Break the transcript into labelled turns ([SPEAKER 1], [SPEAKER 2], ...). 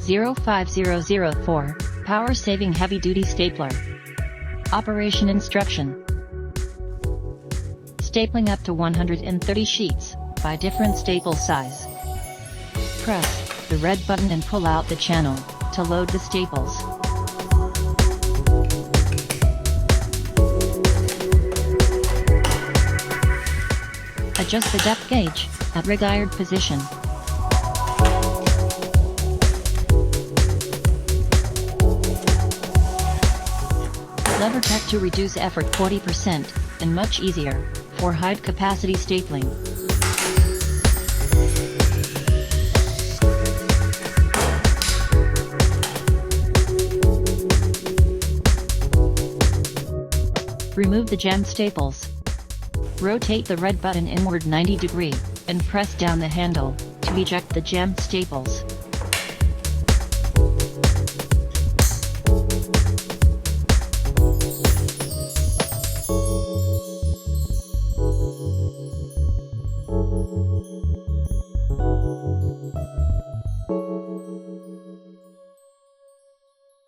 [SPEAKER 1] 05004, power-saving heavy-duty stapler. Operation instruction. Stapling up to 130 sheets, by different staple size. Press the red button and pull out the channel, to load the staples. Adjust the depth gauge, at required position. Lever tech to reduce effort 40%, and much easier, for high-capacity stapling. Remove the jam staples. Rotate the red button inward 90 degrees, and press down the handle, to eject the jam staples.